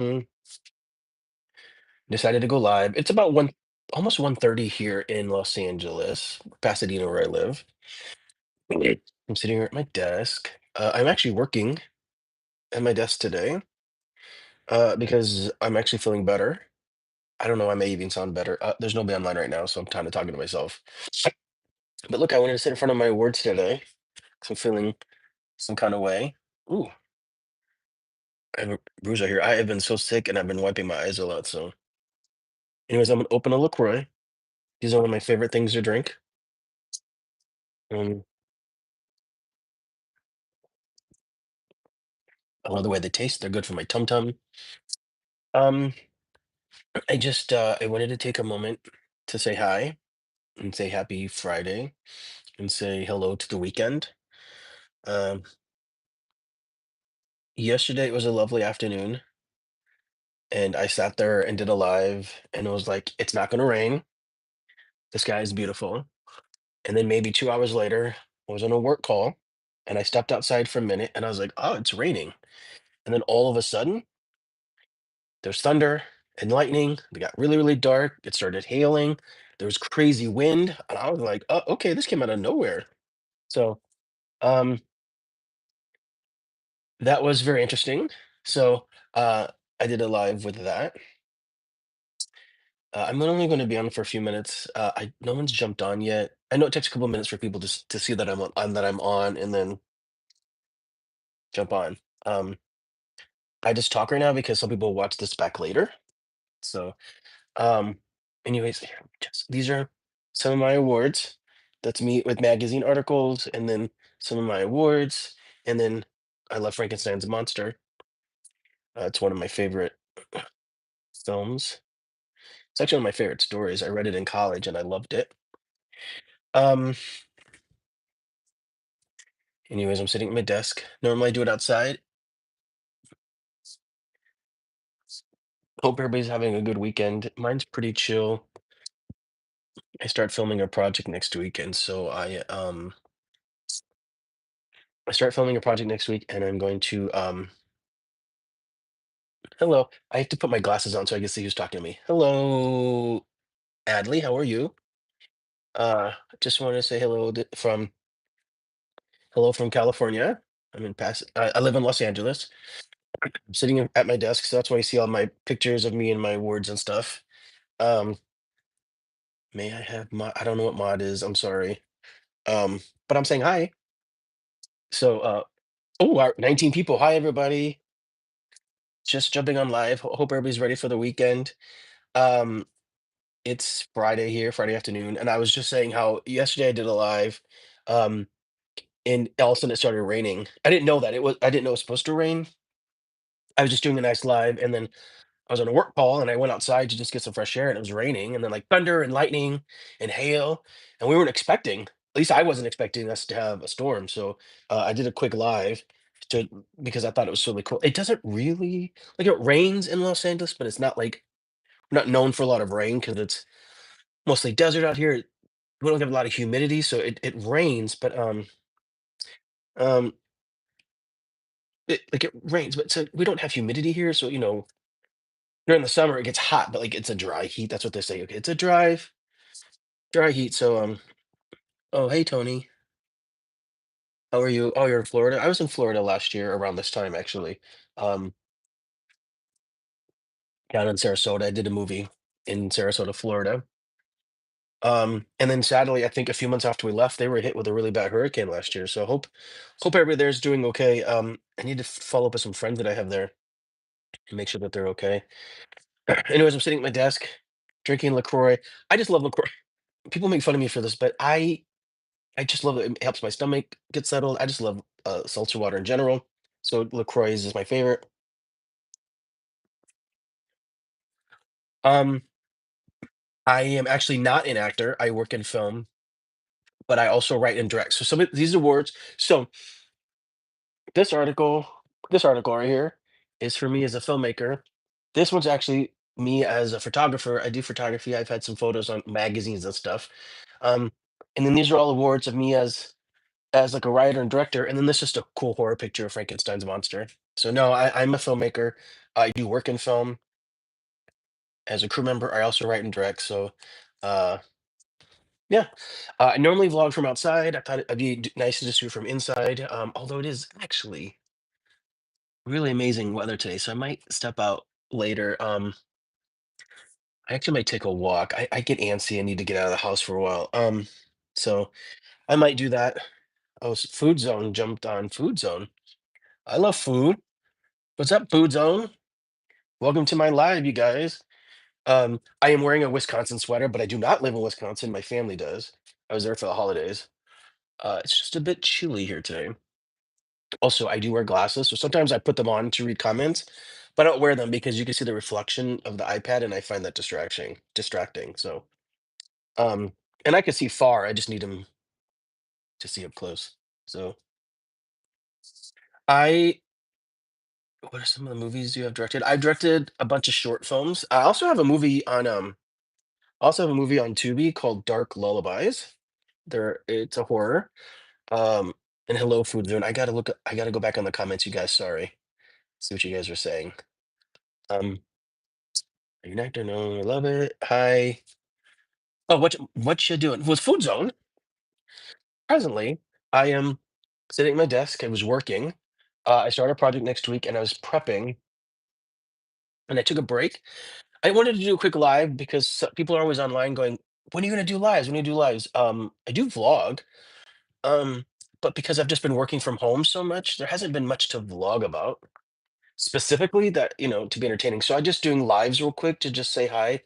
Mhm. Decided to go live. It's about almost 1:30 here in Los Angeles, Pasadena, where I live. I'm sitting here at my desk. I'm actually working at my desk today because I'm actually feeling better. I don't know. I may even sound better. There's nobody online right now, so I'm kind of talking to myself. But look, I wanted to sit in front of my words today 'cause I'm feeling some kind of way. Ooh, I have a bruise right here. I have been so sick and I've been wiping my eyes a lot. So, anyways, I'm gonna open a LaCroix. These are one of my favorite things to drink. Um, I love the way they taste. They're good for my tum tum. Um, I wanted to take a moment to say hi and say happy Friday and say hello to the weekend. Um, Yesterday was a lovely afternoon, and I sat there and did a live, and it was like, it's not gonna rain. The sky is beautiful. And then maybe 2 hours later, I was on a work call, and I stepped outside for a minute, and I was like, oh, it's raining. And then all of a sudden, there's thunder and lightning. It got really, really dark. It started hailing. There was crazy wind, and I was like, oh, okay, this came out of nowhere. So um, that was very interesting. So I did a live with that. I'm only going to be on for a few minutes. No one's jumped on yet. I know it takes a couple minutes for people to see that I'm on, and then jump on. Um, I just talk right now because some people watch this back later. So, um, anyways, here, these are some of my awards. That's me with magazine articles, and then some of my awards, and then I love Frankenstein's Monster. It's one of my favorite films. It's actually one of my favorite stories. I read it in college and I loved it. Um, Anyways, I'm sitting at my desk. Normally I do it outside. Hope everybody's having a good weekend. Mine's pretty chill. I start filming a project next week, and so I start filming a project next week, and I'm going to hello. I have to put my glasses on so I can see who's talking to me. Hello, Adley. How are you? Just wanted to say hello from California. I live in Los Angeles. I'm sitting at my desk, so that's why you see all my pictures of me and my words and stuff. Um, may I have mod? I don't know what mod is. I'm sorry. But I'm saying hi. So, oh, 19 people. Hi, everybody. Just jumping on live. Hope everybody's ready for the weekend. Um, it's Friday here, Friday afternoon, and I was just saying how yesterday I did a live, um, and all of a sudden it started raining. I didn't know it was supposed to rain. I was just doing a nice live, and then I was on a work call, and I went outside to just get some fresh air, and it was raining, and then like thunder and lightning and hail, and we weren't expecting. At least I wasn't expecting us to have a storm. So I did a quick live to because I thought it was really cool. It doesn't really like it rains in Los Angeles, but it's not like we're not known for a lot of rain because it's mostly desert out here. We don't have a lot of humidity, so it rains, but um it rains, but so we don't have humidity here. So during the summer it gets hot, but like it's a dry heat. That's what they say. Okay, it's a dry heat. So oh, hey Tony, how are you? Oh, you're in Florida. I was in Florida last year around this time actually. Um, Down in Sarasota. I did a movie in Sarasota, Florida. And then sadly, I think a few months after we left, they were hit with a really bad hurricane last year. So hope everybody there's doing okay. I need to follow up with some friends that I have there and make sure that they're okay. Anyways, I'm sitting at my desk drinking LaCroix. I just love LaCroix. People make fun of me for this, but I just love it. It helps my stomach get settled. I just love seltzer water in general. So LaCroix is my favorite. Um, I am actually not an actor. I work in film, but I also write and direct. So some of these awards. So this article, this article right here is for me as a filmmaker. This one's actually me as a photographer. I do photography. I've had some photos on magazines and stuff. Um, and then these are all awards of me as like a writer and director. And then this is just a cool horror picture of Frankenstein's monster. So no, I'm a filmmaker. I do work in film as a crew member. I also write and direct. So, uh, yeah, I normally vlog from outside. I thought it'd be nice to just do it from inside. Although it is actually really amazing weather today, so I might step out later. I actually might take a walk. I get antsy. I need to get out of the house for a while. So I might do that. Oh, Food Zone jumped on Food Zone. I love food. What's up, Food Zone? Welcome to my live, you guys. I am wearing a Wisconsin sweater, but I do not live in Wisconsin. My family does. I was there for the holidays. It's just a bit chilly here today. Also, I do wear glasses, so sometimes I put them on to read comments, but I don't wear them because you can see the reflection of the iPad, and I find that distracting. So, um, and I can see far. I just need them to see up close. So, I what are some of the movies you have directed? I've directed a bunch of short films. I also have a movie on Tubi called Dark Lullabies. It's a horror. Um, and hello, Food Zone. I gotta go back on the comments, you guys. Sorry. See what you guys are saying. Um, are you an actor? No, I love it. Hi. Oh, what you doing? With Food Zone, presently, I am sitting at my desk. I was working. I start a project next week, and I was prepping, and I took a break. I wanted to do a quick live because people are always online going, "When are you gonna do lives? When are you do lives?" I do vlog, um, but because I've just been working from home so much, there hasn't been much to vlog about specifically that to be entertaining. So I'm just doing lives real quick to just say hi.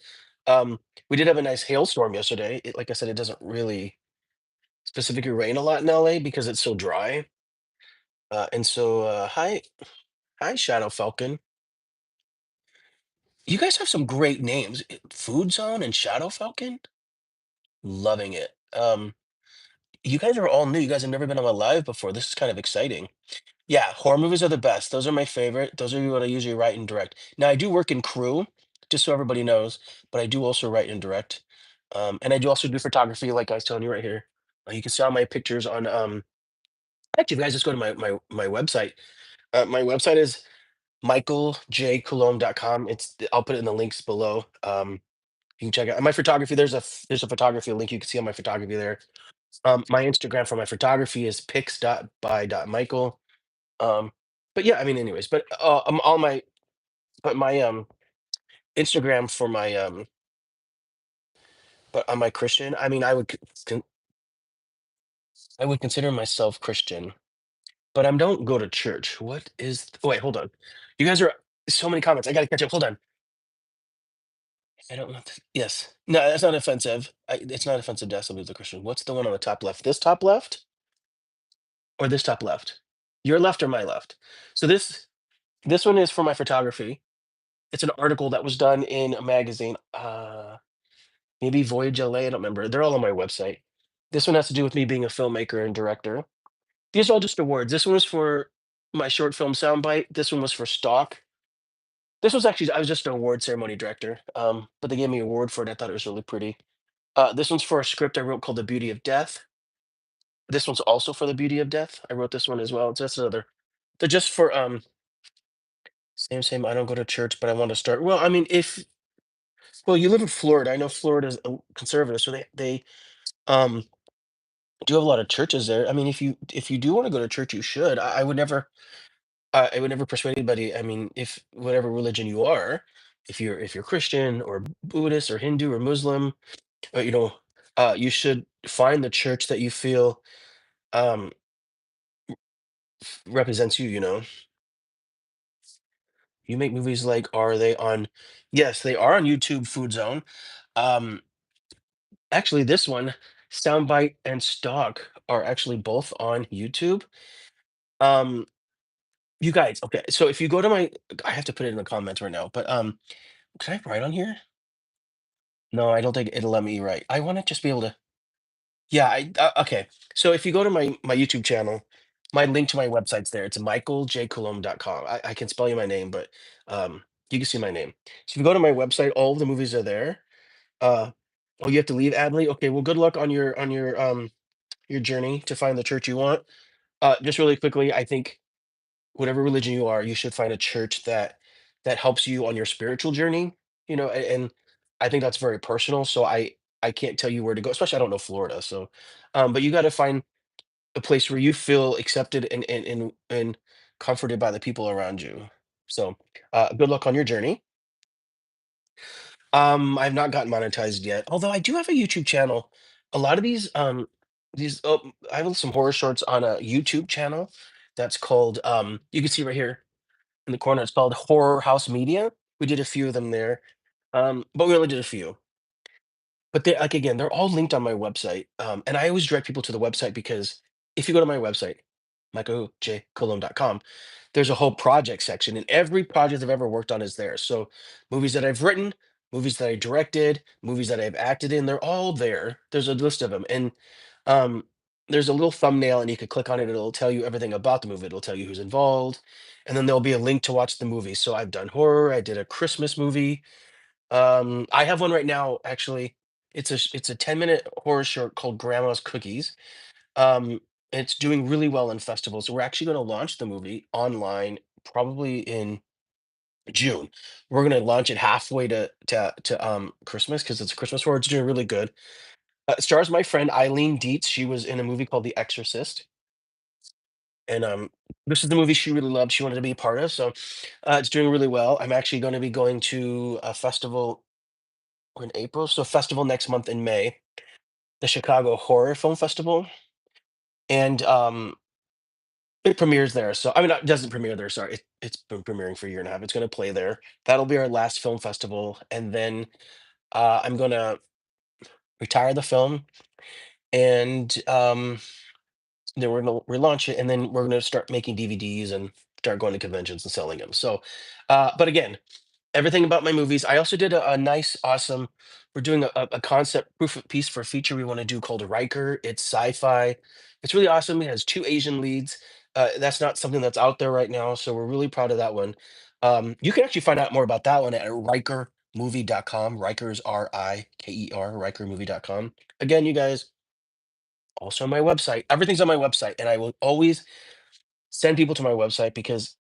We did have a nice hailstorm yesterday. Like I said, it doesn't really specifically rain a lot in LA because it's so dry. And so, hi, Shadow Falcon. You guys have some great names. Food Zone and Shadow Falcon. Loving it. You guys are all new. You guys have never been on my live before. This is kind of exciting. Yeah, horror movies are the best. Those are my favorite. Those are what I usually write and direct. Now I do work in crew, just so everybody knows, but I do also write and direct. And I do also do photography, like I was telling you right here. You can see all my pictures on actually if you guys just go to my website. My website is michaeljcoulombe.com. I'll put it in the links below. You can check out my photography. There's a photography link you can see on my photography there. My Instagram for my photography is pics.by.michael. Um, but yeah, I mean, anyways, all my but my Instagram for my but on my Christian, I mean, I would consider myself Christian, but I don't go to church. What is? Oh, wait, hold on. You guys are so many comments. I gotta catch up. Hold on. I don't want to. Yes, no, that's not offensive. It's not offensive to ask somebody who's a Christian. What's the one on the top left? This top left or this top left? Your left or my left? So this one is for my photography. It's an article that was done in a magazine. Maybe Voyage LA, I don't remember. They're all on my website. This one has to do with me being a filmmaker and director. These are all just awards. This one was for my short film soundbite. This one was for stock. This was actually I was just an award ceremony director, but they gave me an award for it. I thought it was really pretty. This one's for a script I wrote called The Beauty of Death. This one's also for The Beauty of Death. I wrote this one as well. It's just another. They're just for same. I don't go to church, but I want to start. Well, I mean, if well, you live in Florida. I know Florida's conservative, so they um do have a lot of churches there. I mean, if you do want to go to church, you should. I would never persuade anybody. I mean, if whatever religion you are, if you're Christian or Buddhist or Hindu or Muslim, uh, you know, you should find the church that you feel um, represents you. You make movies like are they on? Yes, they are on YouTube. Food Zone. Um, Actually, this one, Soundbite and Stock, are actually both on YouTube. Um, You guys, okay, so if you go to my I have to put it in the comments right now, but, can I write on here? No, I don't think it'll let me write. I wanna just be able to yeah, okay. So if you go to my YouTube channel, my link to my website's there. It's michaeljcoulombe.com. I can spell you my name, but, you can see my name. So if you go to my website, all of the movies are there. Uh oh, you have to leave, Adley? Okay, well, good luck on your journey to find the church you want. Just really quickly, I think whatever religion you are, you should find a church that that helps you on your spiritual journey, and I think that's very personal. So I can't tell you where to go, especially I don't know Florida. So, but you got to find a place where you feel accepted and comforted by the people around you. So, good luck on your journey. I've not gotten monetized yet, although I do have a YouTube channel. A lot of I have some horror shorts on a YouTube channel that's called, you can see right here in the corner, it's called Horror House Media. We did a few of them there, but we only did a few. But they like, again, they're all linked on my website, and I always direct people to the website because if you go to my website, michaeljcoulombe.com, there's a whole project section, and every project I've ever worked on is there. So movies that I've written, movies that I directed, movies that I've acted in, they're all there. There's a list of them, and um, there's a little thumbnail, and you could click on it. It'll tell you everything about the movie. It'll tell you who's involved, and then there'll be a link to watch the movie. So I've done horror. I did a Christmas movie. I have one right now, actually. It's a 10-minute horror short called Grandma's Cookies. Um, it's doing really well in festivals. So we're actually going to launch the movie online probably in June. We're going to launch it halfway to Christmas because it's a Christmas horror. It's doing really good. It stars my friend Eileen Dietz. She was in a movie called The Exorcist, and this is the movie she really loved. She wanted to be a part of. So it's doing really well. I'm actually going to be going to a festival in April, so festival next month in May, the Chicago Horror Film Festival, and it premieres there. So I mean, it doesn't premiere there. Sorry, it's been premiering for a year and a half. It's going to play there. That'll be our last film festival, and then I'm going to retire the film, and then we're going to relaunch it, and then we're going to start making DVDs and start going to conventions and selling them. So, but again, everything about my movies. I also did a nice, awesome. We're doing a concept proof of piece for a feature we want to do called Riker. It's sci-fi. It's really awesome. It has two Asian leads. That's not something that's out there right now, so we're really proud of that one. You can actually find out more about that one at rikermovie.com. Riker is Rikeer, rikermovie.com. Again, you guys, also on my website. Everything's on my website, and I will always send people to my website because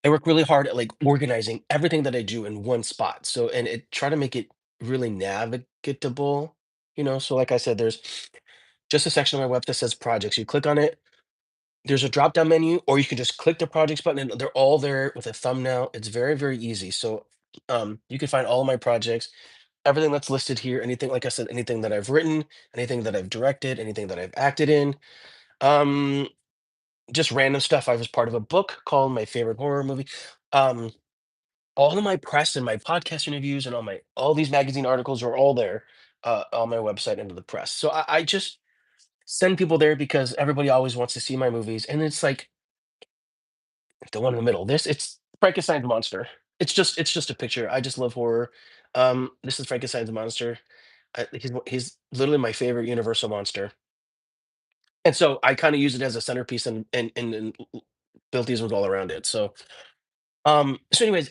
I work really hard at like organizing everything that I do in one spot. So, and it try to make it really navigatable, So, like I said, there's just a section on my web that says projects. You click on it, there's a drop down menu, or you can just click the projects button and they're all there with a thumbnail. It's very, very easy. So, you can find all of my projects, everything that's listed here, anything, like I said, anything that I've written, anything that I've directed, anything that I've acted in. Um, just random stuff. I was part of a book called My Favorite Horror Movie. Um, all of my press and my podcast interviews and all these magazine articles are all there on my website under the press. So I just send people there because everybody always wants to see my movies, and it's like the one in the middle. This it's Frankenstein's monster. It's just a picture. I just love horror. This is Frankenstein's monster. He's literally my favorite Universal monster, and so I kind of use it as a centerpiece and built these ones all around it. So anyways,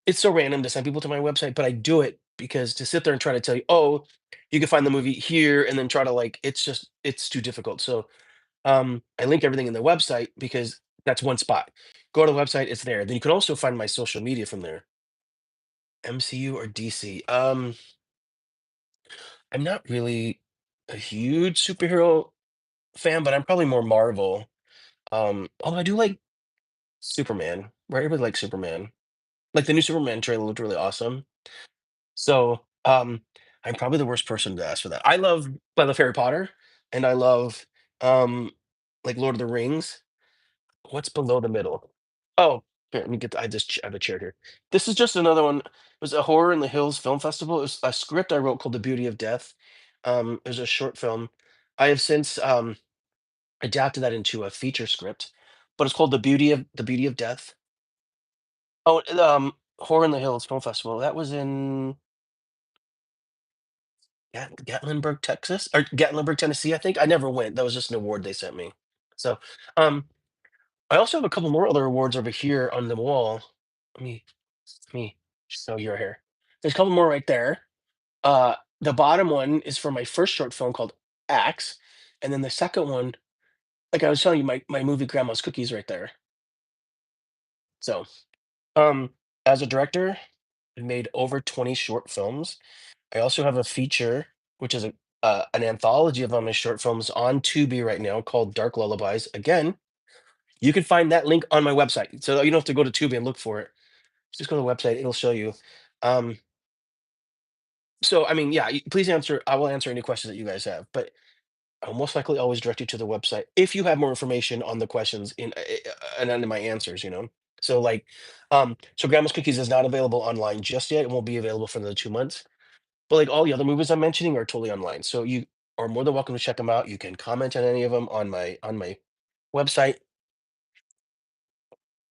it's so random to send people to my website, but I do it because to sit there and try to tell you, "Oh, you can find the movie here," and then try to like it's too difficult. So, I link everything in the website because that's one spot. Go to the website, it's there. Then you can also find my social media from there. MCU or DC? I'm not really a huge superhero fan, but I'm probably more Marvel. Although I do like Superman. Right? Everybody likes Superman. Like the new Superman trailer looked really awesome. So, I'm probably the worst person to ask for that. I love Harry Potter, and I love, um, like, Lord of the Rings. What's below the middle? Oh, here, let me get the I just ch I have a chair here. This is just another one. It was a Horror in the Hills Film Festival. It was a script I wrote called The Beauty of Death. It was a short film. I have since, adapted that into a feature script, but it's called The Beauty of Death. Oh, Horror in the Hills Film Festival. That was in Gatlinburg, Texas, or Gatlinburg, Tennessee, I think. I never went. That was just an award they sent me. So, um, I also have a couple more other awards over here on the wall. Let me show your hair. There's a couple more right there. The bottom one is for my first short film called Axe, and then the second one, like I was telling you, my movie Grandma's Cookies right there. So, um, As a director, I've made over 20 short films. I also have a feature, which is an anthology of all my short films on Tubi right now called Dark Lullabies. Again, you can find that link on my website. So you don't have to go to Tubi and look for it. Just go to the website, it'll show you. Um, so I mean, yeah, please answer. I will answer any questions that you guys have, but I'll most likely always direct you to the website if you have more information on the questions and under my answers, you know. So like, so Grandma's Cookies is not available online just yet. It won't be available for another 2 months. But like all the other movies I'm mentioning are totally online. So you are more than welcome to check them out. You can comment on any of them on my website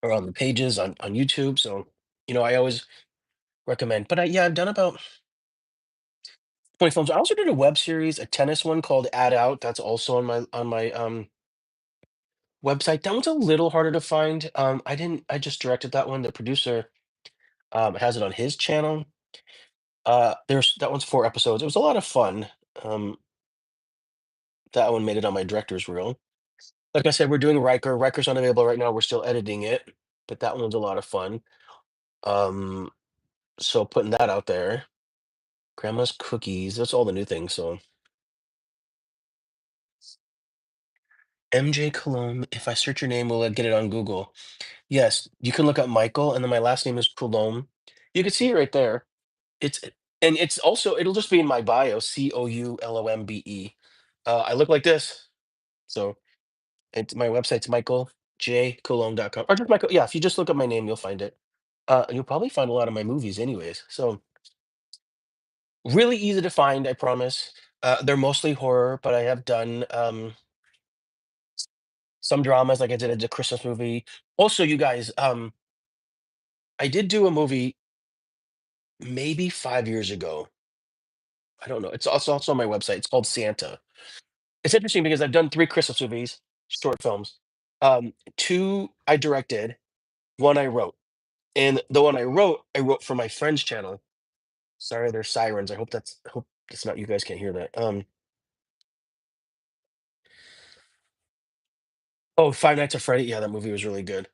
or on the pages on YouTube. So, I always recommend. But yeah, I've done about 20 films. I also did a web series, a tennis one called Ad Out. That's also on my website. That one's a little harder to find. I just directed that one. The producer has it on his channel. There's that one's 4 episodes. It was a lot of fun. Um, that one made it on my director's reel. Like I said, we're doing Riker. Riker's unavailable right now. We're still editing it, but that one's a lot of fun. Um, so putting that out there. Grandma's Cookies. That's all the new things. So MJ Coulombe. If I search your name, will it get it on Google? Yes, you can look up Michael, and then my last name is Coulombe. You can see it right there. It's and it's also it'll just be in my bio, Coulombe. I look like this. So it's my website's michaeljcoulombe.com. Or just Michael. Yeah, if you just look up my name, you'll find it. You'll probably find a lot of my movies anyways. So really easy to find, I promise. They're mostly horror, but I have done some dramas, like I did a Christmas movie. Also, you guys, I did do a movie maybe 5 years ago. I don't know. It's also on my website. It's called Santa. It's interesting because I've done 3 Christmas movies, short films. 2 I directed, 1 I wrote. And the one I wrote for my friend's channel. Sorry, there's sirens. I hope it's not you guys can't hear that. Oh, Five Nights at Freddy. Yeah, that movie was really good.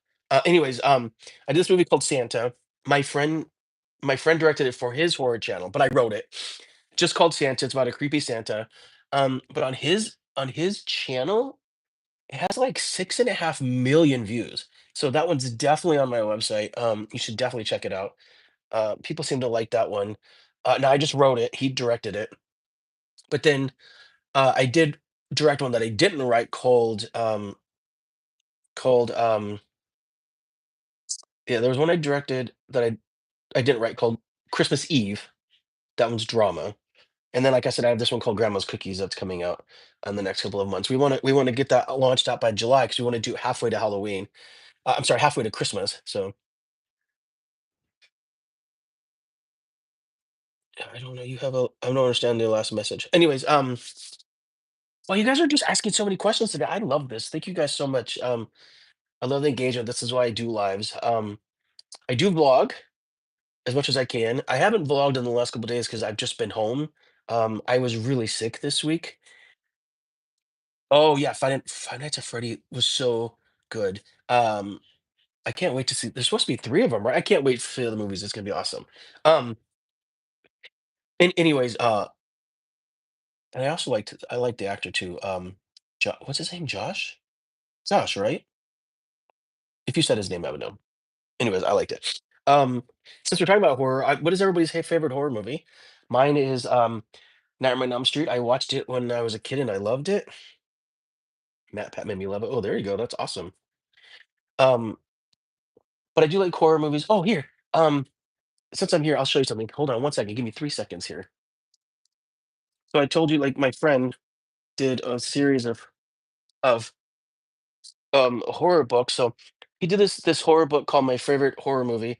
Anyways, I did this movie called Santa. My friend my friend directed it for his horror channel, but I wrote it. Just called Santa. It's about a creepy Santa. But on his channel, it has like 6.5 million views. So that one's definitely on my website. You should definitely check it out. People seem to like that one. Now I just wrote it. He directed it. But then I did direct one that I didn't write called yeah, there was one I directed that I didn't write called Christmas Eve. That one's drama. And then, like I said, I have this one called Grandma's Cookies that's coming out in the next couple of months. We want to get that launched out by July because we want to do it halfway to Halloween. I'm sorry, halfway to Christmas. So I don't know. I don't understand the last message. Anyways, well, you guys are just asking so many questions today. I love this. Thank you guys so much. I love the engagement. This is why I do lives. I do vlog as much as I can. I haven't vlogged in the last couple days because I've just been home. I was really sick this week. Oh yeah, Five Nights at Freddy was so good. I can't wait to see. There's supposed to be 3 of them, right? I can't wait for the movies. It's gonna be awesome. Um, and anyways, and I like the actor too. What's his name? Josh, right? If you said his name, I would know. Anyways, I liked it. Since we're talking about horror, what is everybody's favorite horror movie? Mine is Nightmare on Elm Street. I watched it when I was a kid and I loved it. Matt Pat made me love it. Oh, there you go. That's awesome. Um, but I do like horror movies. Oh, here. Since I'm here, I'll show you something. Hold on one second. Give me 3 seconds here. So I told you, like, my friend did a series of horror books. So he did this horror book called My Favorite Horror Movie.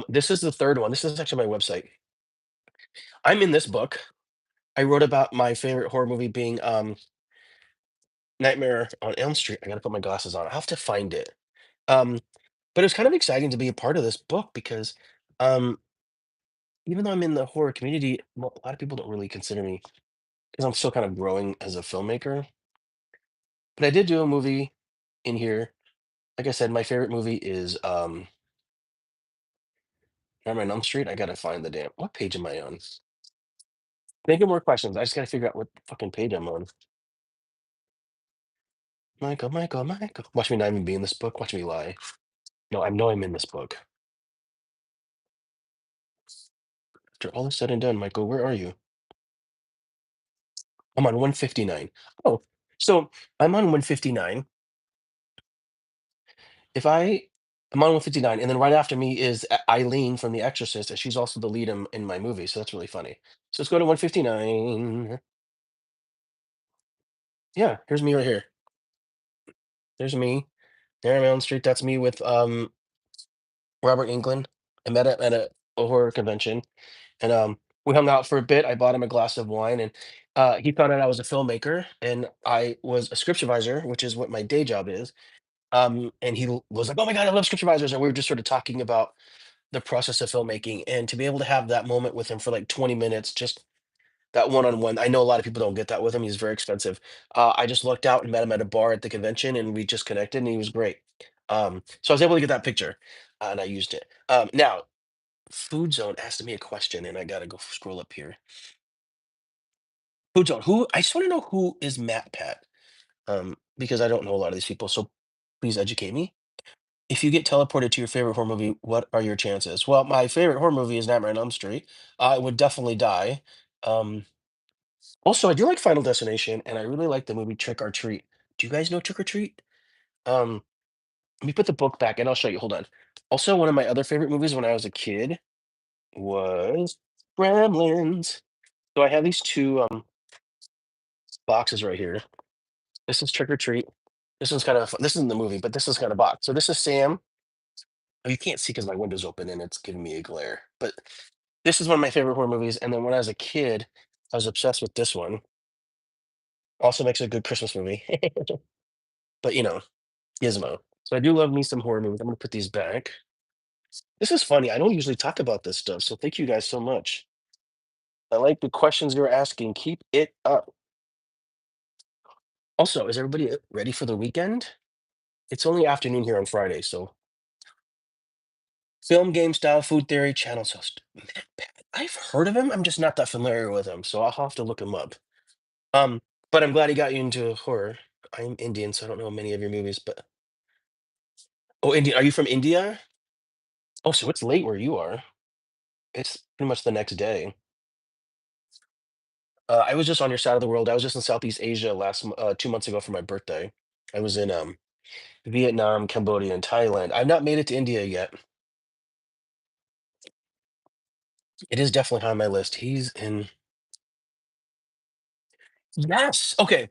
This is the third one. This is actually my website. I'm in this book. I wrote about my favorite horror movie being Nightmare on Elm Street. I gotta put my glasses on. I'll have to find it. Um, but it's kind of exciting to be a part of this book because um, even though I'm in the horror community, well, a lot of people don't really consider me because I'm still kind of growing as a filmmaker. But I did do a movie in here. Like I said, my favorite movie is I'm on Elm Street. I gotta find the damn. What page am I on? Think of more questions. I just gotta figure out what fucking page I'm on. Michael, Michael, Michael. Watch me not even be in this book. Watch me lie. No, I know I'm in this book. After all is said and done, Michael, where are you? I'm on 159. Oh, so I'm on 159. If I I'm on 159, and then right after me is Eileen from The Exorcist, and she's also the lead in my movie, so that's really funny. So let's go to 159. Yeah, here's me right here. There's me. There I'm on the street. That's me with Robert England. I met him at a horror convention, and we hung out for a bit. I bought him a glass of wine, and he found out I was a filmmaker, and I was a script supervisor, which is what my day job is. And he was like, "Oh my god, I love script supervisors," and we were just sort of talking about the process of filmmaking, and to be able to have that moment with him for like 20 minutes, just that one-on-one. I know a lot of people don't get that with him. He's very expensive. I just looked out and met him at a bar at the convention, and we just connected, and he was great. So I was able to get that picture, and I used it. Now, Food Zone asked me a question, and I gotta go scroll up here. Food Zone, who? I just want to know who is Matt Pat, because I don't know a lot of these people. So please educate me. If you get teleported to your favorite horror movie, what are your chances? Well, my favorite horror movie is Nightmare on Elm Street. I would definitely die. Um, Also, I do like Final Destination, and I really like the movie Trick or Treat. Do you guys know Trick or Treat? Um, Let me put the book back, and I'll show you. Hold on. Also, one of my other favorite movies when I was a kid was Gremlins. So I have these two boxes right here. This is Trick or Treat. This one's kind of this isn't the movie, but this is kind of box. So this is Sam. Oh, you can't see because my window's open and it's giving me a glare. But this is one of my favorite horror movies. And then when I was a kid, I was obsessed with this one. Also makes a good Christmas movie. But Gizmo. So I do love me some horror movies. I'm gonna put these back. This is funny. I don't usually talk about this stuff, so thank you guys so much. I like the questions you're asking. Keep it up. Also, is everybody ready for the weekend? It's only afternoon here on Friday, so film, game style, food theory, channel host. Matt Pat. I've heard of him. I'm just not that familiar with him, so I'll have to look him up. Um, but I'm glad he got you into horror. I'm Indian, so I don't know many of your movies, but oh, Indian. Are you from India? Oh, so it's late where you are. It's pretty much the next day. I was just on your side of the world. I was just in Southeast Asia 2 months ago for my birthday. I was in Vietnam, Cambodia, and Thailand. I've not made it to India yet. It is definitely high on my list. He's in. Yes. Okay.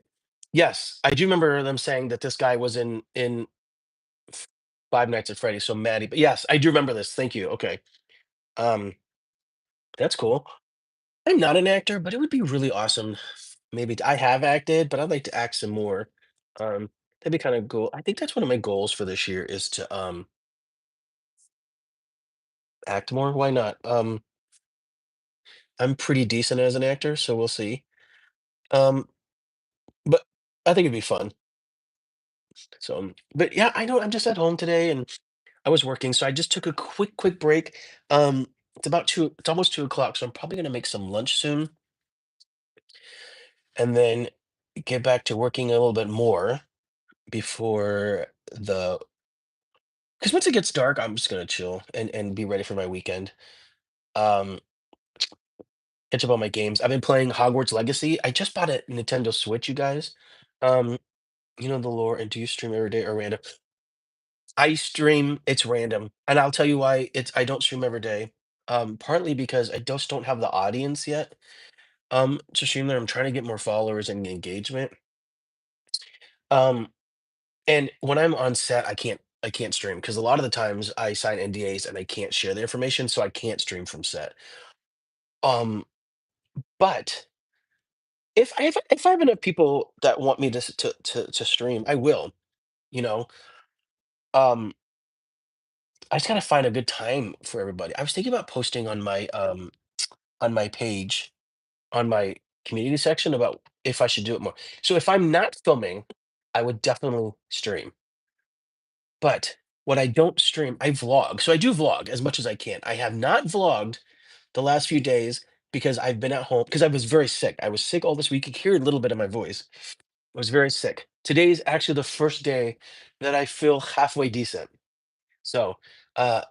Yes, I do remember them saying that this guy was in Five Nights at Freddy's. So Maddie, but yes, I do remember this. Thank you. Okay. Um, that's cool. I'm not an actor, but it would be really awesome. Maybe I have acted, but I'd like to act some more. That'd be kind of cool. I think that's one of my goals for this year is to act more. Why not? I'm pretty decent as an actor, so we'll see. Um, but I think it'd be fun. So, but yeah, I know I'm just at home today and I was working, so I just took a quick break. It's almost 2 o'clock, so I'm probably gonna make some lunch soon and then get back to working a little bit more before the because once it gets dark, I'm just gonna chill and be ready for my weekend. Um, Catch up on my games. I've been playing Hogwarts Legacy. I just bought a Nintendo Switch, you guys. Um, you know the lore, and do you stream every day or random? I stream, it's random, and I'll tell you why I don't stream every day. Partly because I just don't have the audience yet. To stream there, I'm trying to get more followers and engagement. Um, and when I'm on set, I can't stream because a lot of the times I sign NDAs and I can't share the information, so I can't stream from set. Um, but if I have enough people that want me to stream, I will. You know, um, I just gotta find a good time for everybody. I was thinking about posting on my page, on my community section about if I should do it more. So if I'm not filming, I would definitely stream. But What I don't stream, I vlog. So I do vlog as much as I can. I have not vlogged the last few days because I've been at home because I was very sick. I was sick all this week. You can hear a little bit of my voice. I was very sick. Today is actually the first day that I feel halfway decent. So, uh,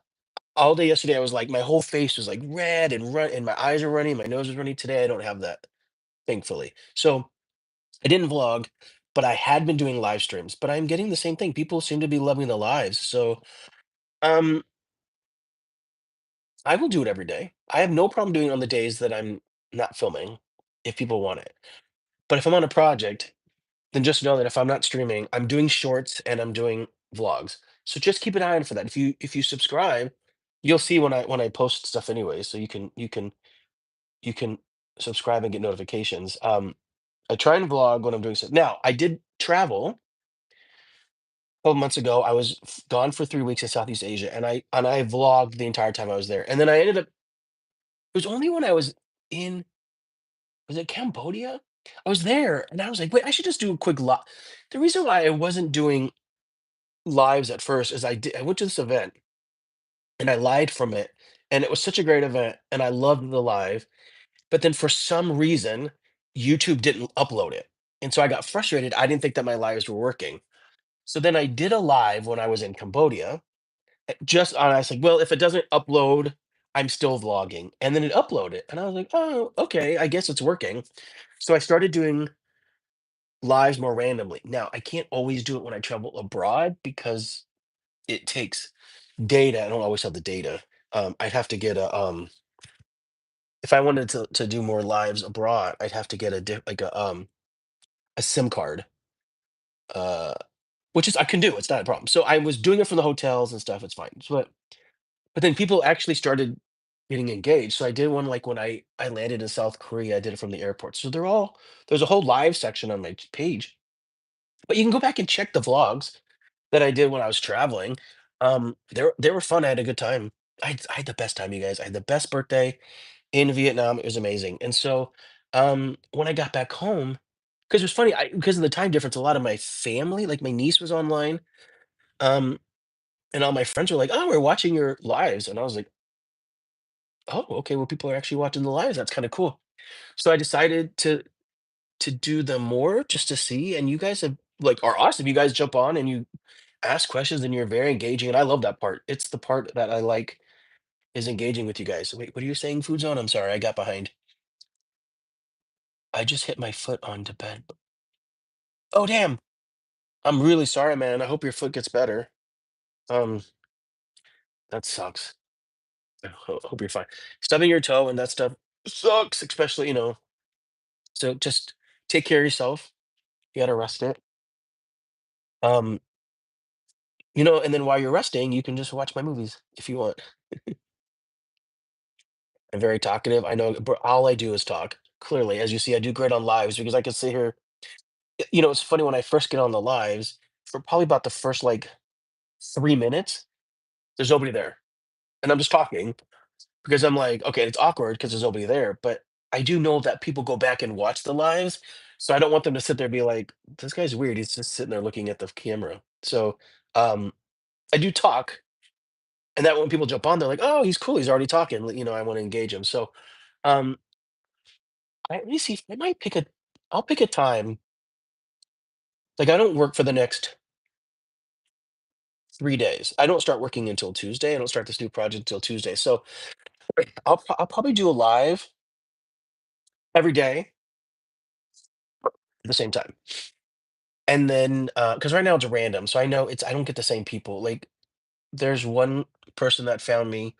all day yesterday, I was like, my whole face was like red and run, and my eyes are running, my nose is running. Today, I don't have that, thankfully. So I didn't vlog, but I had been doing live streams. But I'm getting the same thing. People seem to be loving the lives. So, um, I will do it every day. I have no problem doing it on the days that I'm not filming, if people want it. But if I'm on a project, then just know that if I'm not streaming, I'm doing shorts and I'm doing vlogs. So just keep an eye on for that. If you subscribe, you'll see when I post stuff anyway. So you can subscribe and get notifications. I try and vlog when I'm doing stuff. Now I did travel a couple months ago. I was gone for 3 weeks in Southeast Asia, and I vlogged the entire time I was there. And then I ended up. It was only when I was in. Was it Cambodia? I was there, and I was like, wait, I should just do a quick live. The reason why I wasn't doing lives at first is I went to this event and I lied from it, and it was such a great event, and I loved the live, but then for some reason, YouTube didn't upload it, and so I got frustrated. I didn't think that my lives were working. So then I did a live when I was in Cambodia, just on I was like, "Well, if it doesn't upload, I'm still vlogging," and then it uploaded, and I was like, "Oh, okay, I guess it's working." So I started doing lives more randomly. Now, I can't always do it when I travel abroad because it takes data. I don't always have the data. I'd have to get if I wanted to do more lives abroad, I'd have to get like a SIM card, uh, which is I can do. It's not a problem. So I was doing it for the hotels and stuff. It's fine. But then people actually started getting engaged. So I did one like when I landed in South Korea. I did it from the airport. So there's a whole live section on my page. But you can go back and check the vlogs that I did when I was traveling. They were fun. I had a good time. I had the best time, you guys. I had the best birthday in Vietnam. It was amazing. And so, when I got back home, because it was funny, because of the time difference, a lot of my family, like my niece was online, um, and all my friends were like, "Oh, we're watching your lives," and I was like, "Oh, okay. Well, people are actually watching the lives. That's kind of cool." So I decided to do them more just to see. And you guys have like are awesome. You guys jump on and you ask questions, and you're very engaging, and I love that part. It's the part that I like is engaging with you guys. Wait, what are you saying, food zone? I'm sorry, I got behind. I just hit my foot onto bed. Oh, damn. I'm really sorry, man. I hope your foot gets better. Um, that sucks. I hope you're fine. Stubbing your toe and that stuff sucks, especially, so just take care of yourself. You gotta rest it. Um, and then while you're resting, you can just watch my movies if you want. I'm very talkative. I know, but all I do is talk. Clearly, as you see, I do great on lives because I can sit here. It's funny when I first get on the lives for probably about the first like 3 minutes, there's nobody there. And I'm just talking because I'm like, okay, it's awkward because there's nobody there. But I do know that people go back and watch the lives. So I don't want them to sit there and be like, this guy's weird. He's just sitting there looking at the camera. So um, I do talk. And that when people jump on, they're like, oh, he's cool. He's already talking. I want to engage him. So um, let me see. I might I'll pick a time. Like I don't work for the next 3 days. I don't start working until Tuesday. I don't start this new project until Tuesday. So I'll probably do a live every day at the same time. And then because right now it's random, so I don't get the same people. Like there's one person that found me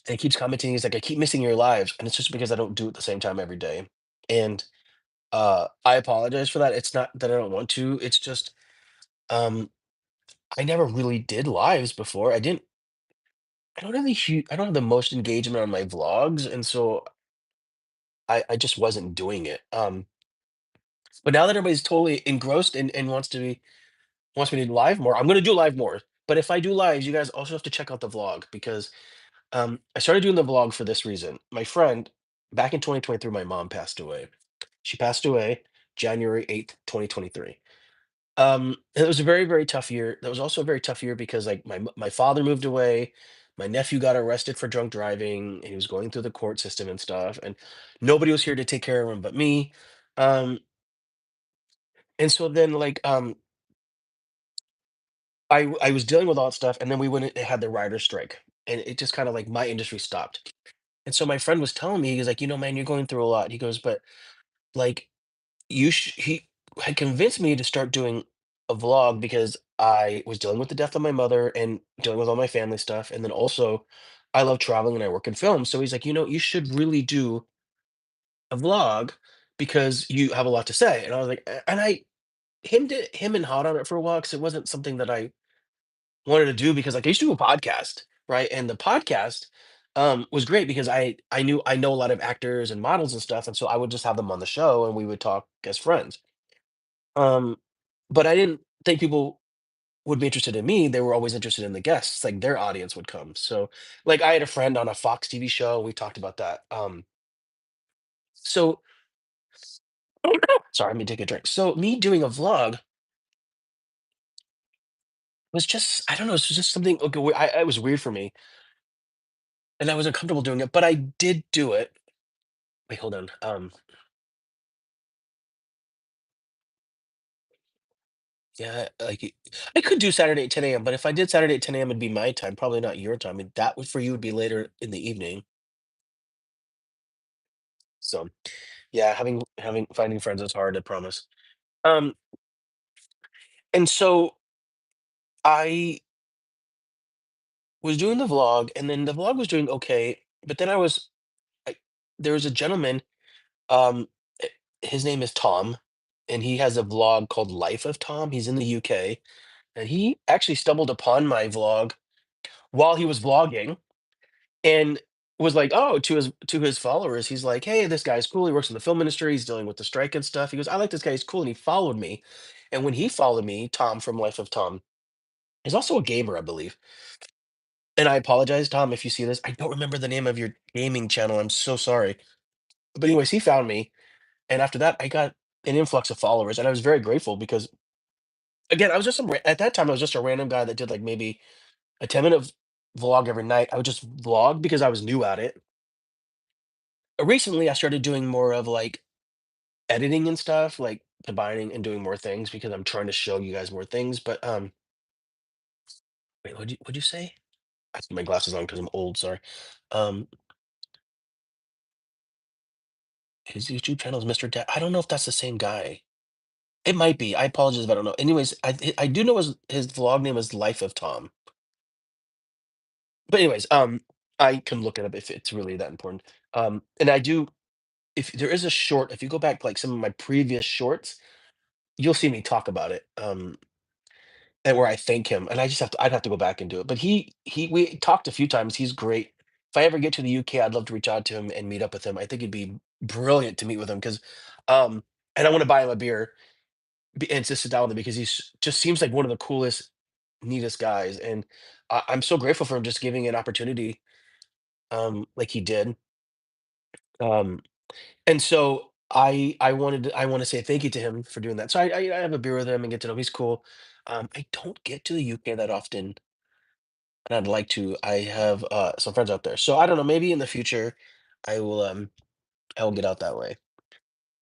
and he keeps commenting. He's like, I keep missing your lives, and it's just because I don't do it at the same time every day. And I apologize for that. It's not that I don't want to. It's just um, I never really did lives before. I don't have the most engagement on my vlogs, and so I just wasn't doing it. But now that everybody's totally engrossed and wants me to do live more, I'm gonna do live more. But if I do lives, you guys also have to check out the vlog because I started doing the vlog for this reason. My friend, back in 2023, my mom passed away. She passed away January 8th, 2023. It was a very, very tough year. That was also a very tough year because, like, my father moved away, my nephew got arrested for drunk driving, and he was going through the court system and stuff, and nobody was here to take care of him but me. Um, and so then, like, I was dealing with all that stuff, and then we went and had the writer's strike, and it just kinda, like, my industry stopped. And so my friend was telling me, he was like, "You know, man, you're going through a lot." He goes, "But, like, he had convinced me to start doing a vlog because I was dealing with the death of my mother and dealing with all my family stuff, and then also I love traveling and I work in film." So he's like, "You know, you should really do a vlog because you have a lot to say." And I was like, and I him and hot on it for a while because it wasn't something that I wanted to do because, like, I used to do a podcast, right? And the podcast was great because I know a lot of actors and models and stuff, and so I would just have them on the show and we would talk as friends. Um, but I didn't think people would be interested in me. They were always interested in the guests, like their audience would come. So, like, I had a friend on a Fox TV show. We talked about that. So sorry, let me take a drink. So, me doing a vlog was just, I don't know, it was just something. Okay, it was weird for me, and I was uncomfortable doing it, but I did do it. Wait, hold on. Yeah, like I could do Saturday at 10 a.m., but if I did Saturday at 10 a.m., it'd be my time, probably not your time. And that would for you would be later in the evening. So yeah, having finding friends is hard, I promise. Um, and so I was doing the vlog, and then the vlog was doing okay, but then I, there was a gentleman, um, eh, his name is Tom, and he has a vlog called Life of Tom. He's in the UK, and he actually stumbled upon my vlog while he was vlogging and was like, oh, to his followers, he's like, hey, this guy's cool. He works in the film industry. He's dealing with the strike and stuff. He goes, I like this guy. He's cool, and he followed me. And when he followed me, Tom from Life of Tom is also a gamer, I believe. And I apologize, Tom, if you see this. I don't remember the name of your gaming channel. I'm so sorry. But anyways, he found me, and after that, I got an influx of followers, and I was very grateful because, again, I was just at that time I was just a random guy that did like maybe a 10-minute vlog every night. I would just vlog because I was new at it. Recently, I started doing more of like editing and stuff, like combining and doing more things because I'm trying to show you guys more things. But wait, what'd you say? I have my glasses on because I'm old. Sorry. Um, his YouTube channel is Mr. I don't know if that's the same guy. It might be. I apologize if I don't know. Anyways, I do know his vlog name is Life of Tom. But anyways, I can look it up if it's really that important. And I do. If there is a short, if you go back like some of my previous shorts, you'll see me talk about it. And where I thank him, and I'd have to go back and do it. But we talked a few times. He's great. If I ever get to the UK, I'd love to reach out to him and meet up with him. I think it'd be brilliant to meet with him because, and I want to buy him a beer and to sit down with him because he's just seems like one of the coolest, neatest guys. And I'm so grateful for him just giving an opportunity, like he did. Um, and so I want to say thank you to him for doing that. So I have a beer with him and get to know him. He's cool. I don't get to the UK that often, and I'd like to. I have some friends out there, so I don't know. Maybe in the future, I will I will get out that way.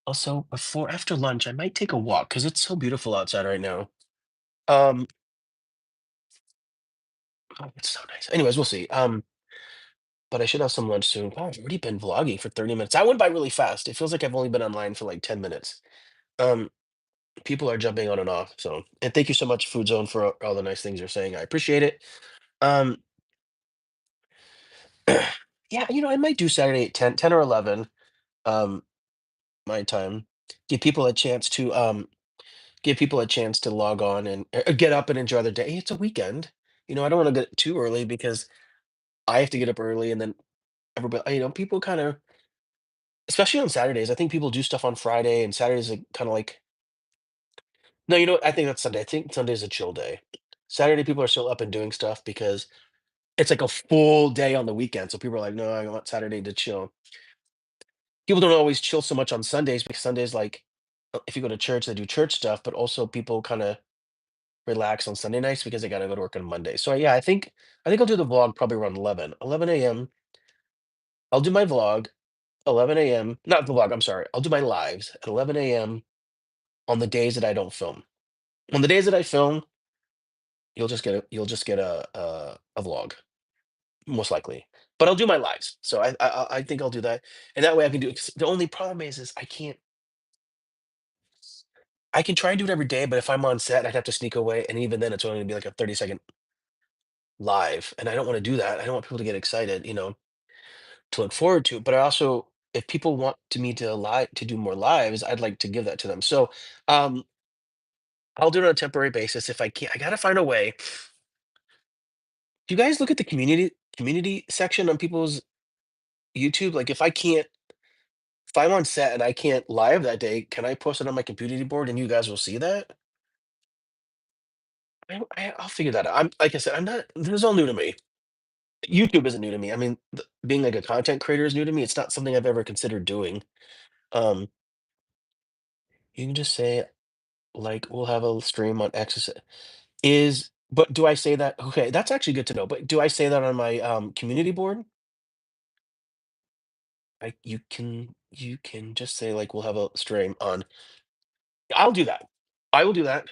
Also, before after lunch, I might take a walk because it's so beautiful outside right now. Um, oh, it's so nice. Anyways, we'll see. But I should have some lunch soon. Wow, I've already been vlogging for 30 minutes. That went by really fast. It feels like I've only been online for like 10 minutes. Um, People are jumping on and off. So, and thank you so much, Food Zone, for all the nice things you're saying. I appreciate it. Um, yeah, I might do Saturday at 10 or 11. Um, my time. Give people a chance to give people a chance to log on and get up and enjoy their day. Hey, it's a weekend. I don't want to get too early because I have to get up early and then everybody, people kind of, especially on Saturdays. I think people do stuff on Friday and Saturdays are kind of like, no, I think that's Sunday. I think Sunday's a chill day. Saturday people are still up and doing stuff because it's like a full day on the weekend. So people are like, no, I want Saturday to chill. People don't always chill so much on Sundays because Sundays like if you go to church, they do church stuff, but also people kind of relax on Sunday nights because they got to go to work on Monday. So yeah, I think I'll do the vlog probably around 11 a.m. I'll do my vlog 11 a.m. Not the vlog. I'm sorry. I'll do my lives at 11 a.m. on the days that I don't film. On the days that I film, you'll just get a vlog most likely. But I'll do my lives. So I think I'll do that, and that way I can do. 'Cause the only problem is I can't. I can try and do it every day, but if I'm on set, I'd have to sneak away, and even then, it's only gonna be like a 30-second live, and I don't want to do that. I don't want people to get excited, to look forward to. But I also, if people want me to do more lives, I'd like to give that to them. So um, I'll do it on a temporary basis if I can. I gotta find a way. Do you guys look at the community section on people's YouTube? Like if I'm on set and I can't live that day, can I post it on my community board and you guys will see that? I'll figure that out. I'm like I said, I'm not. This is all new to me. YouTube isn't new to me. I mean, being like a content creator is new to me. It's not something I've ever considered doing. Um, you can just say like we'll have a stream on X but do I say that? Okay, that's actually good to know. But do I say that on my community board? You can just say like we'll have a stream on. I'll do that. I will do that.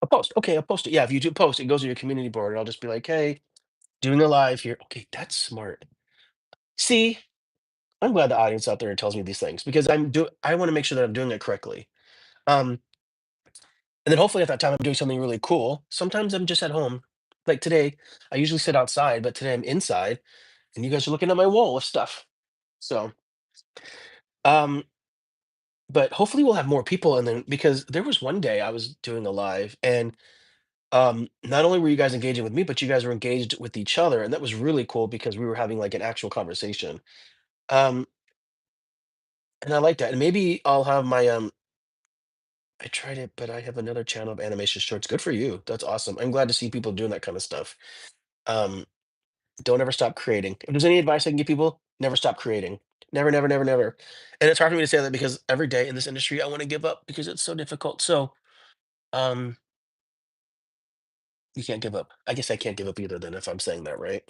A post. Okay, I'll post it. Yeah, if you do post, it goes to your community board, and I'll just be like, hey, doing a live here. Okay, that's smart. See, I'm glad the audience out there tells me these things because I want to make sure that I'm doing it correctly. Um, and then hopefully at that time I'm doing something really cool. Sometimes I'm just at home. Like today, I usually sit outside, but today I'm inside and you guys are looking at my wall of stuff. So um, but hopefully we'll have more people and then because there was one day I was doing a live and not only were you guys engaging with me, but you guys were engaged with each other, and that was really cool because we were having like an actual conversation. Um, and I like that. And maybe I'll have my I tried it, but I have another channel of animation shorts. Good for you. That's awesome. I'm glad to see people doing that kind of stuff. Um, don't ever stop creating. If there's any advice I can give people, never stop creating. Never, never, never, never. And it's hard for me to say that because every day in this industry I want to give up because it's so difficult. So um you can't give up. I guess I can't give up either then if I'm saying that right.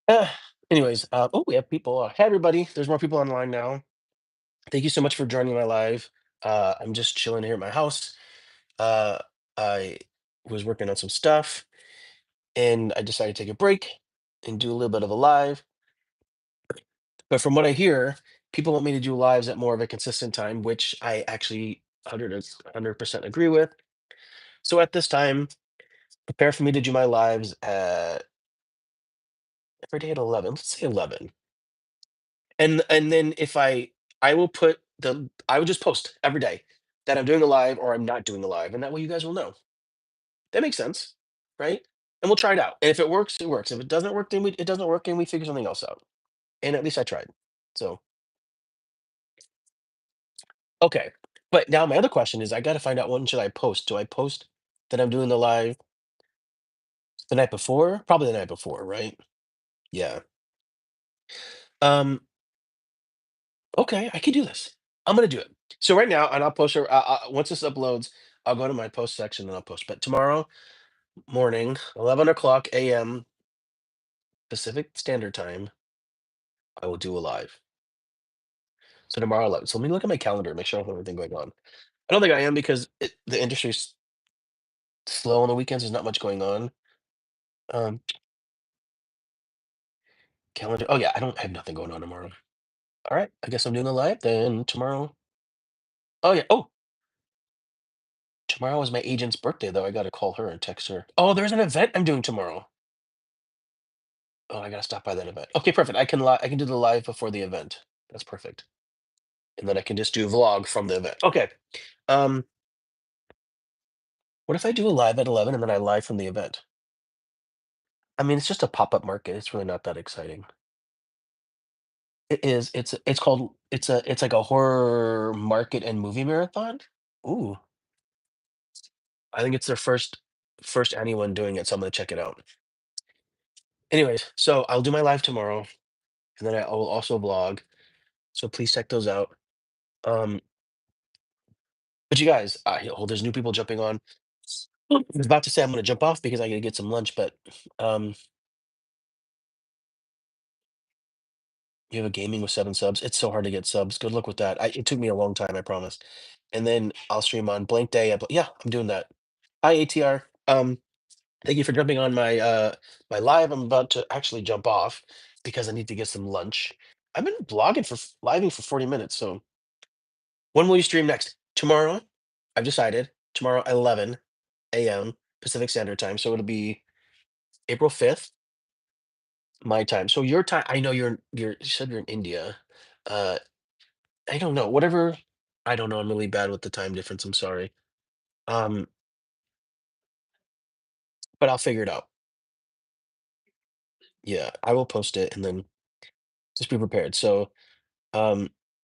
Uh, anyways, oh, we have people. Hey, everybody. There's more people online now. Thank you so much for joining my live. I'm just chilling here at my house. Uh, I was working on some stuff and I decided to take a break and do a little bit of a live. But from what I hear, people want me to do lives at more of a consistent time, which I actually 100% agree with. So at this time, prepare for me to do my lives every day at 11. Let's say 11. And then if I will put I would just post every day that I'm doing a live or I'm not doing a live, and that way you guys will know. That makes sense, right? And we'll try it out. And if it works, it works. If it doesn't work, then it doesn't work, and we figure something else out. And at least I tried. So okay. But now my other question is, I got to find out when should I post? Do I post that I'm doing the live the night before? Probably the night before, right? Yeah. Um. Okay, I can do this. I'm gonna do it. So right now, and I'll post it. Once this uploads, I'll go to my post section and I'll post. But tomorrow morning, 11 o'clock a.m. Pacific Standard Time, I will do a live. So tomorrow, 11. So let me look at my calendar, make sure I have everything going on. I don't think I am because the industry's slow on the weekends. There's not much going on. Um, calendar. Oh yeah, I have nothing going on tomorrow. All right, I guess I'm doing a live then tomorrow. Oh yeah. Oh, tomorrow is my agent's birthday though. I got to call her and text her. Oh, there's an event I'm doing tomorrow. Oh, I gotta stop by that event. Okay, perfect. I can do the live before the event. That's perfect. And then I can just do a vlog from the event. Okay. Um, what if I do a live at 11 and then I live from the event? I mean, it's just a pop-up market. It's really not that exciting. It is. It's called it's like a horror market and movie marathon. Ooh, I think it's their first anyone doing it, so I'm gonna check it out. Anyways, so I'll do my live tomorrow, and then I will also vlog. So please check those out. Um, but you guys, there's new people jumping on. I was about to say I'm gonna jump off because I gotta get some lunch, but um, you have a gaming with 7 subs. It's so hard to get subs. Good luck with that. It took me a long time, I promise. And then I'll stream on blank day. Yeah, I'm doing that. Hi, ATR. Thank you for jumping on my live. I'm about to actually jump off because I need to get some lunch. I've been blogging for living for 40 minutes. So when will you stream next? Tomorrow. I've decided tomorrow 11 a.m. Pacific Standard Time. So it'll be April 5th, my time. So your time. I know you said you're in India. Uh, I don't know. Whatever. I don't know. I'm really bad with the time difference. I'm sorry. Um, but I'll figure it out. Yeah, I will post it and then just be prepared. So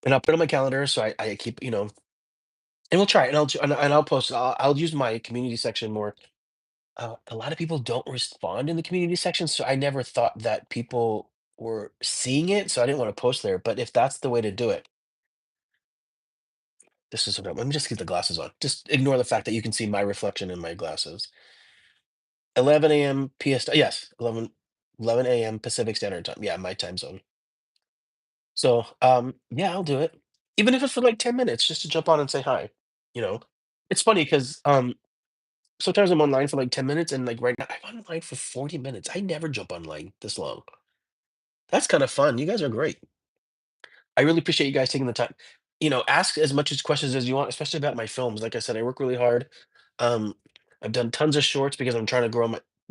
and I'll put it on my calendar so I keep, and we'll try it, and I'll post. I'll use my community section more. A lot of people don't respond in the community section, so I never thought that people were seeing it, so I didn't want to post there. But if that's the way to do it, this is what let me just get the glasses on. Just ignore the fact that you can see my reflection in my glasses. 11 a.m. PS. Yes, 11 a.m. Pacific Standard Time. Yeah, my time zone. So, yeah, I'll do it. Even if it's for like 10 minutes, just to jump on and say hi. You know, it's funny because sometimes I'm online for like 10 minutes and like right now I'm online for 40 minutes. I never jump online this long. That's kind of fun. You guys are great. I really appreciate you guys taking the time. Ask as much as questions as you want, especially about my films. Like I said, I work really hard. Um, I've done tons of shorts because I'm trying to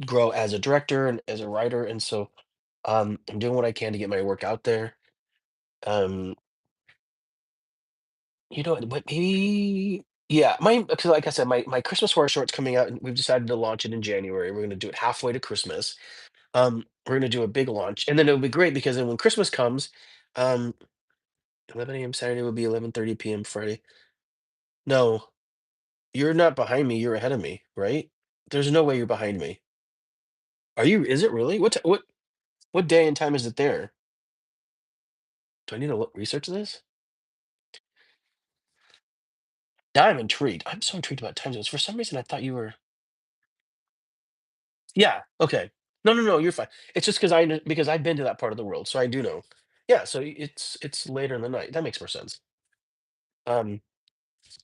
grow as a director and as a writer. And so I'm doing what I can to get my work out there. Um, what maybe yeah, my because like I said, my Christmas horror short's coming out and we've decided to launch it in January. We're gonna do it halfway to Christmas. We're gonna do a big launch, and then it'll be great because then when Christmas comes, um, 11 a.m. Saturday will be 11:30 p.m. Friday. No, you're not behind me. You're ahead of me, right? There's no way you're behind me. Are you? Is it really? What day and time is it there? Do I need to research this? Now I'm intrigued. I'm so intrigued about time zones. For some reason, I thought you were. Yeah. Okay. No, no, no. You're fine. It's just because I've been to that part of the world, so I do know. Yeah. So it's later in the night. That makes more sense. Um.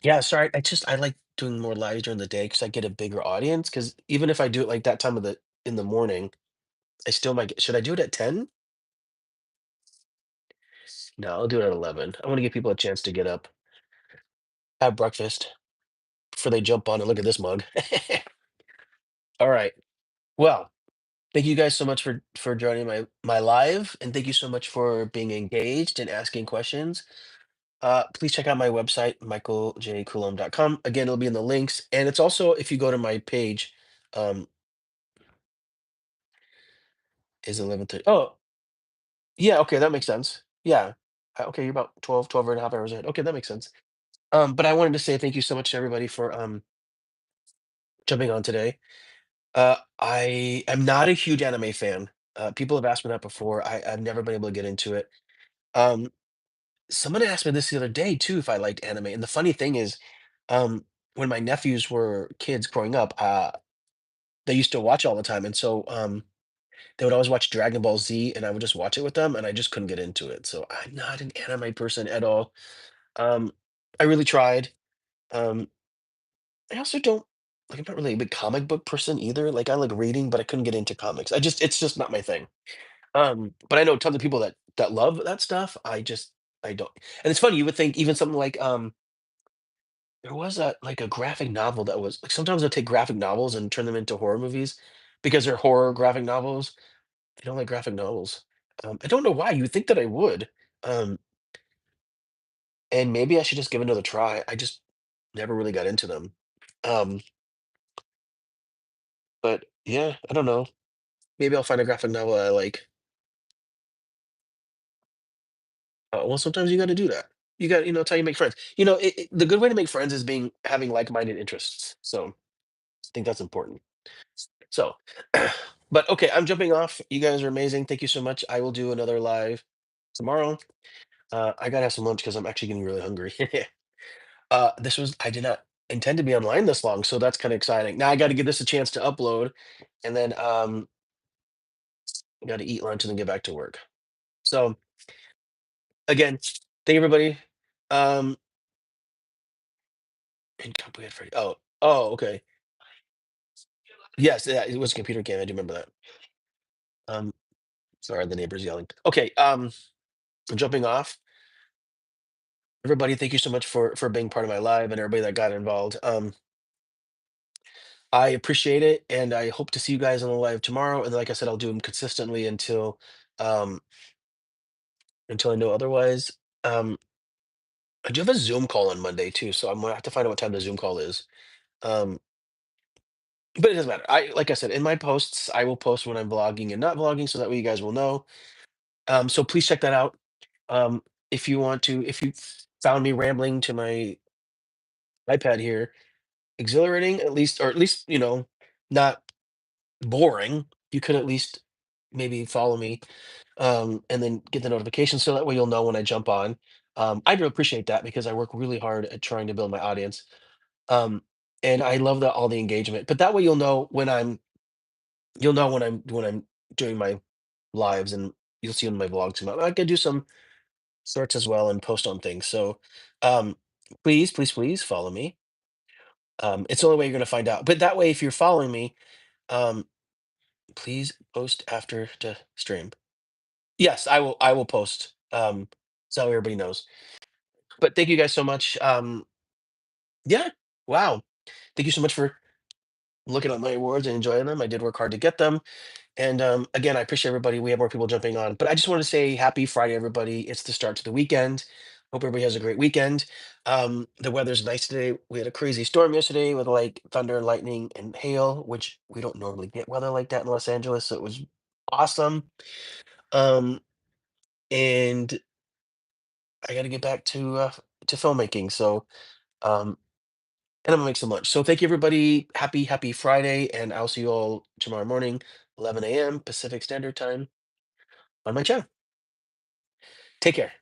Yeah, sorry. I like doing more lives during the day because I get a bigger audience. Because even if I do it like that time of the in the morning, I still might get. Should I do it at 10? No, I'll do it at 11. I want to give people a chance to get up, have breakfast before they jump on and look at this mug. All right. Well, thank you guys so much for joining my live, and thank you so much for being engaged and asking questions. Please check out my website, michaeljcoulombe.com. Again, it'll be in the links, and it's also if you go to my page, um, is 11:30. Oh, yeah, okay, that makes sense. Yeah. Okay, you're about 12 and a half hours ahead. Okay, that makes sense. But I wanted to say thank you so much to everybody for jumping on today. I am not a huge anime fan. People have asked me that before. I've never been able to get into it. Um, Someone asked me this the other day too if I liked anime. And the funny thing is, um, when my nephews were kids growing up, they used to watch all the time. And so they would always watch Dragon Ball Z and I would just watch it with them and I just couldn't get into it. So I'm not an anime person at all. Um, I really tried. Um, I also don't like I'm not really a big comic book person either. Like I like reading, but I couldn't get into comics. It's just not my thing. But I know tons of people that love that stuff. I don't. And it's funny, you would think even something like there was a graphic novel that was like sometimes they'll take graphic novels and turn them into horror movies because they're horror graphic novels. I don't like graphic novels. I don't know why. You would think that I would. Um, and maybe I should just give it another try. I just never really got into them. Um, but yeah, I don't know. Maybe I'll find a graphic novel I like. Well, sometimes you got to do that. It's how you make friends. The good way to make friends is having like-minded interests. So I think that's important. So, but okay, I'm jumping off. You guys are amazing. Thank you so much. I will do another live tomorrow. I gotta have some lunch because I'm actually getting really hungry. This was I did not intend to be online this long, so that's kind of exciting. Now I got to give this a chance to upload, and then got to eat lunch and then get back to work. So again, thank everybody. Um, Incomplete Freddy. Okay. Yes, yeah, it was a computer game. I do remember that. Um, Sorry, the neighbors yelling. Okay, I'm jumping off. Everybody, thank you so much for being part of my live and everybody that got involved. I appreciate it, and I hope to see you guys on the live tomorrow. And like I said, I'll do them consistently um, until I know otherwise. Um, I do have a Zoom call on Monday too, so I'm gonna have to find out what time the Zoom call is. Um, but it doesn't matter. Like I said, in my posts, I will post when I'm vlogging and not vlogging, so that way you guys will know. So please check that out. Um, if you want to, if you found me rambling to my iPad here, exhilarating at least, or at least not boring, you could at least maybe follow me, and then get the notification so that way you'll know when I jump on. I do appreciate that because I work really hard at trying to build my audience. Um, and I love all the engagement. But that way you'll know when I'm doing my lives, and you'll see when my vlogs come out. I could do some sorts as well and post on things. So um, please, please, please follow me. It's the only way you're gonna find out. But that way, if you're following me, um, please post after the stream. Yes, I will post, so everybody knows. But thank you guys so much. Yeah, wow. Thank you so much for looking at my awards and enjoying them. I did work hard to get them. And again, I appreciate everybody. We have more people jumping on. But I just want to say happy Friday, everybody. It's the start to the weekend. Hope everybody has a great weekend. The weather's nice today. We had a crazy storm yesterday with like thunder and lightning and hail, which we don't normally get weather like that in Los Angeles. So it was awesome. Um, and I got to get back to filmmaking. So um, and I'm gonna make some lunch. So thank you, everybody. Happy Friday, and I'll see you all tomorrow morning, 11 a.m. Pacific Standard Time on my channel. Take care.